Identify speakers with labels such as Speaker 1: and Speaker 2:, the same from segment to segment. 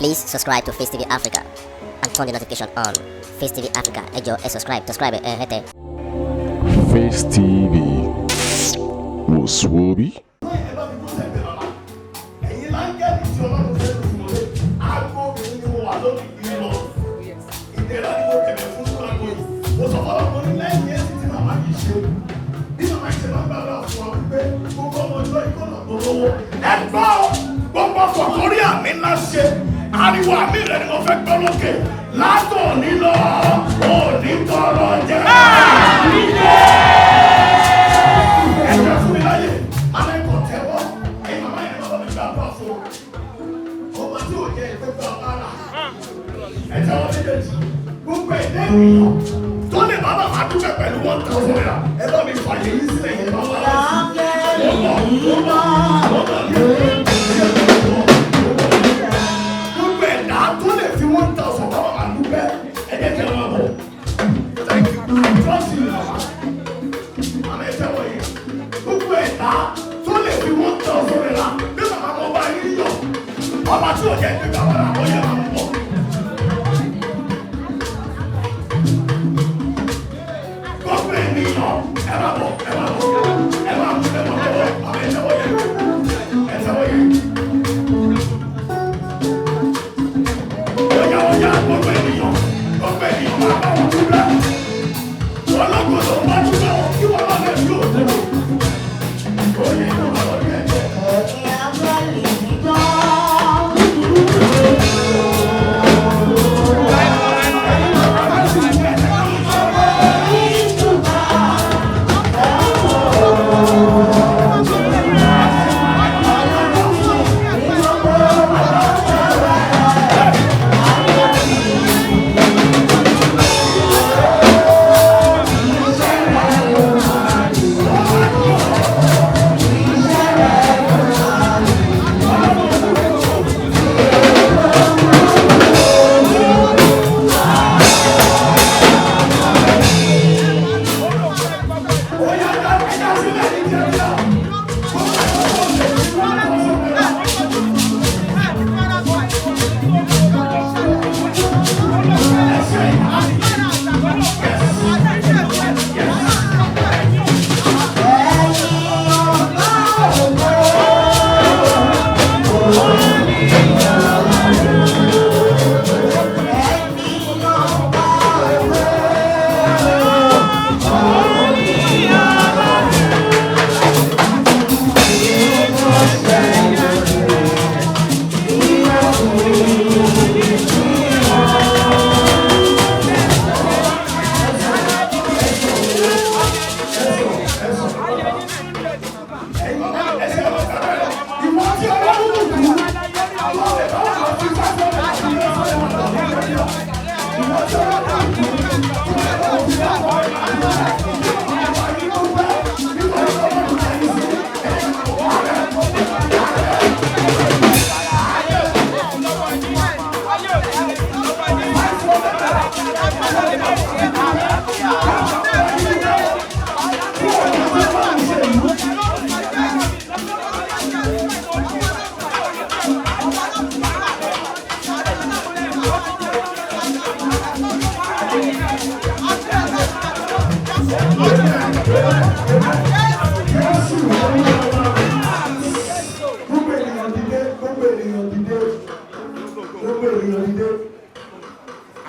Speaker 1: Please subscribe to Face TV Africa and turn the notification on. Face TV Africa, subscribe, hete.
Speaker 2: Face TV was Swoby.
Speaker 3: Ariwo àmì rẹ̀ ni mo fẹ́ gbọ́ lókè látòní lọ òní tọrọ jẹ́. Ẹ̀jẹ̀ fún mi láyè, alẹ́ kò tẹ́wọ́, ẹ̀yin màmá yẹn bàbá mi gbà bá fún. Ọmọ tí ò jẹ́ ìgbẹ́gbẹ́ ọ̀bára. Ẹ̀jẹ̀ wọn méjèèjì, gbogbo ẹ̀dẹ́ ènìyàn tó lè bá bàbá dúpẹ́ pẹ̀lú 1,000 naira. Ẹ bá mi fàyè yìí sílẹ̀ yẹn bàbá. Ọba tí o jẹ́ ìgbéga wọn àwọn yẹn máa ń bọ̀. Gbogbo ènìyàn ẹ máa bọ̀ ẹ máa bọ̀ ẹ máa bọ̀ ẹ máa bọ̀ àwọn ẹ̀tẹ̀wọ̀ yẹn ẹ̀tẹ̀wọ̀ yẹn. Ọ̀yà gbogbo ènìyàn máa bá wọn dúpẹ́. Wọ́n lọ́gbọ̀n tó wá dúpẹ́ wọn kí wọ́n lọ́ọ́ lè fi òtún. Oyè ló máa lọ bí ẹ̀jẹ̀.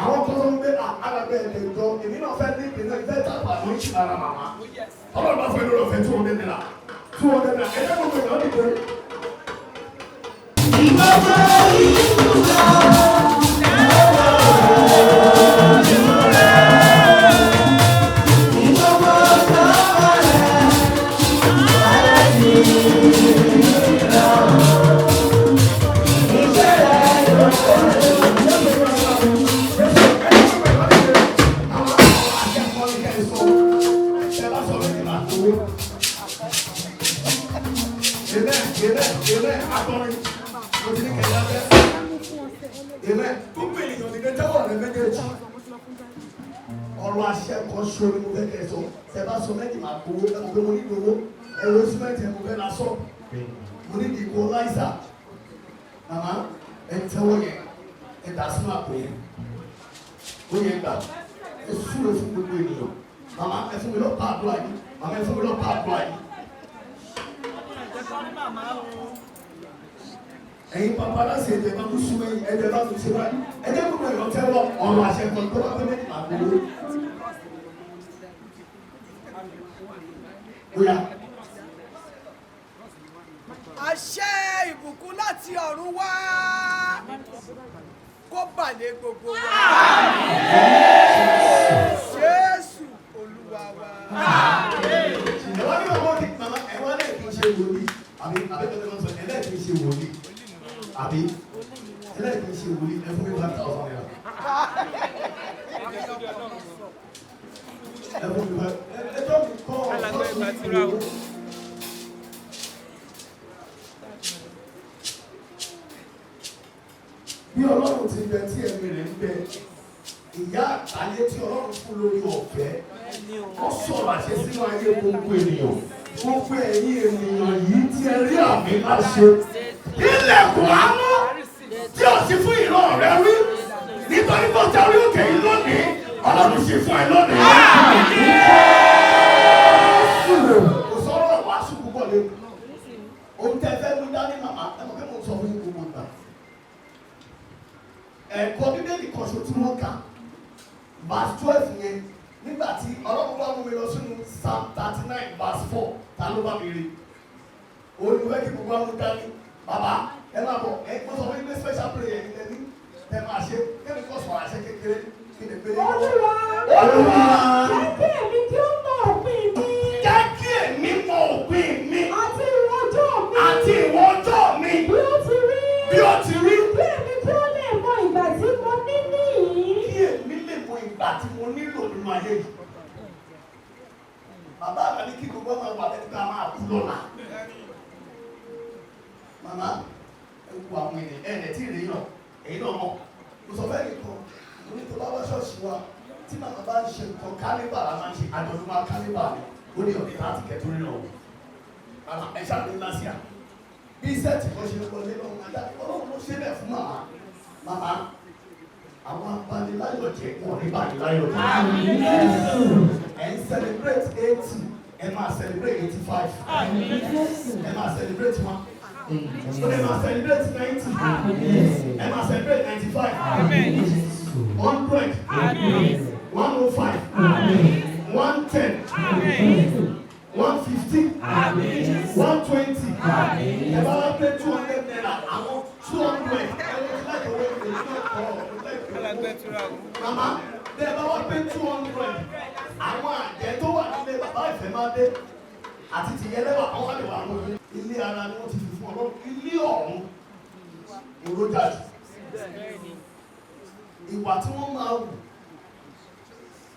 Speaker 3: Àwọn kan tó ń gbé alábẹ́ ẹ̀dẹ̀ ìjọ èmi náà fẹ́ ní ìpínlẹ̀ ìfẹ́ tàbí àwọn ìṣìlára màmá. Ọlọ́run bá fẹ́ lórí ọ̀fẹ́ 200 naira. 200 naira ẹ̀jẹ̀ gbogbo èèyàn dìde. Ìgbàgbọ́ ìdúró. Ọ̀rọ̀ àṣẹ kan ṣo ni mo fẹ́ kẹ́ sọ ṣe bá sọ méjì máa gbowó ẹ mọ̀ pé mo ní ìdòwó ẹ̀rọ símẹ́ǹtì ẹ̀ mo fẹ́ lásọ mo ní ìdìbò láìsà màmá ẹ̀ ń tẹ́wọ́ yẹn ẹ̀dá sínú àpò yẹn ó yẹ gbà ẹ súre fún gbogbo ènìyàn màmá ẹ fún mi lọ́pàá àdúrà yìí màmá ẹ fún mi lọ́pàá àdúrà yìí. ẹ̀yin bàbá láti ẹ̀jẹ̀ bá tún súnmọ́ ẹ̀jẹ̀ bá tún ṣe wáyé ẹ̀jẹ̀ gbogbo ẹ̀rọ tẹ́wọ́ ọ̀rọ̀ àṣẹ kan tó bá fẹ́ méjì máa gbowó. Oya.
Speaker 4: Àṣẹ ìbùkún láti ọ̀run wá kó bà lé gbogbo wa. Jésù Olúwa wa.
Speaker 3: Ẹ̀wọ́n ní ọmọ ní màmá ẹ̀wọ́n náà kì í ṣe wòlíì àbí abẹ́tẹ̀lẹ́ máa ń sọ ẹ̀lẹ́ kì í ṣe wòlíì àbí ẹ̀lẹ́ kì í ṣe wòlíì ẹ̀fún mi 5,000 naira. Ẹ̀fún mi ẹjọ́ mi kọ́ ọ̀rọ̀ bí Ọlọ́run ti bẹ tí ẹ̀mí rẹ̀ ń bẹ ìyá àtàlẹ́ tí Ọlọ́run fún lórí ọ̀fẹ́ ó sọ̀rọ̀ àṣẹ sínú ayé gbogbo ènìyàn gbogbo ẹ̀yin ènìyàn yìí tí ẹ rí àmì láṣẹ ilẹ̀kùn àánú tí ó sì fún ìran rẹ rí nítorí bó ta orí òkè yìí lónìí Ọlọ́run sì fún ẹ lónìí. kò sọ̀rọ̀ wàásù púpọ̀ lé ohun tẹ́ fẹ́ mú dání màmá ẹ mọ̀ pé mo sọ fún yín gbogbo ìgbà ẹ̀kọ́ bíbélì kan ṣo tí wọ́n kà verse 12 yẹn nígbà tí Ọlọ́run bá mú mi lọ sínú Psalm 39 verse 4 ta ló bá mi rí olùwẹ́ kí gbogbo àwọn dání bàbá ẹ máa bọ̀ ẹ kó sọ wípé special prayer yìí lẹ́ni ẹ máa ṣe kébì kọ́ sọ̀rọ̀ àṣẹ kékeré kí ni pé. Olúwa jẹ́ kí èmi kí ó mọ òpin mi. Jẹ́ kí èmi mọ òpin mi. Àti ìwọ̀n ọjọ́ mi. Àti ìwọ̀n ọjọ́ mi. Bí ó ti rí. Bí ó ti rí. Kí èmi kí ó lè mọ ìgbà tí mo ní níyì. Kí èmi lè mọ ìgbà tí mo nílò nínú ayé yìí. Bàbá àgbà ní kí gbogbo ọmọ wà lẹ́nu ká máa kú lọ́la. Màmá ẹ wo àwọn ènìyàn ẹ̀ tí ì rí yàn èyí náà mọ̀. Mo sọ fẹ́ẹ́ nìkan mo ní tó bá wá ṣọ́ọ̀ṣì wa tí màmá bá ń ṣe nǹkan kálíbà la máa ń ṣe àjọ̀dún máa kálíbà ni ó ní ọ̀dẹ̀ láti kẹ́tù rí náà. Màmá ẹ ṣàlùyé lásìá. Bí sẹ́ẹ̀tì kan ṣe wọlé lọ́wọ́ máa dá Ọlọ́run ló ṣe bẹ́ẹ̀ fún màmá. Màmá àwọn abaniláyọ̀ jẹ́ wọn ní baniláyọ̀ jẹ́. Ẹ ń celebrate 80 ẹ máa celebrate 85. Ẹ máa celebrate 1. Ẹ máa celebrate 90. Ẹ máa celebrate 95. 100. 105. 110. 150. 120. Ẹ bá wá pé 200 naira àwọn 200. Mama, bẹ́ẹ̀ bá wá pé 200 àwọn àjẹ́ tó wà nílé bàbá ìfẹ́ máa dé àti tìyẹlẹ́wà àwọn wà lè wà lórí ilé ara ni wọ́n ti fi fún Ọlọ́run ilé ọ̀run ìrójáde ìwà tí wọ́n máa wù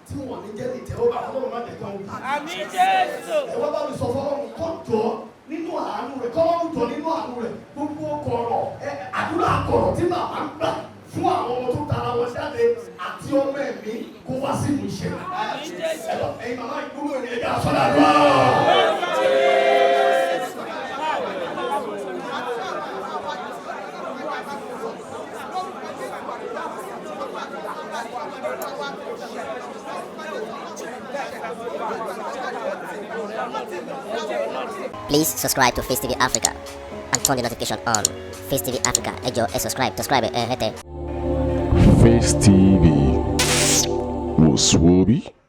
Speaker 3: tí wọ́n ní jẹ́ ìtẹ́wọ́gbà Ọlọ́run má jẹ́ kán wù. Àmín Jésù. Ẹ wá bá mi sọ fọ́lọ́run kó jọ nínú àánú rẹ̀ kọ́lọ́run jọ nínú àánú rẹ̀ gbogbo kọ̀rọ̀ àdúrà kọ̀rọ̀ tí màmá ń gbà fún àwọn ọmọ tó tara wọn jáde àti ọmọ ẹ̀mí kó wá sí ìmúṣẹ. Ẹ̀yin màmá ìgbóhùn ẹ̀mí ẹ̀jẹ̀ àsọ̀dà lọ.
Speaker 1: Please subscribe to Facetv Africa and turn the notification on. Facetv Africa, ẹ jọ̀ọ́ ẹ subscribe hete.
Speaker 2: Face TV was Swoby.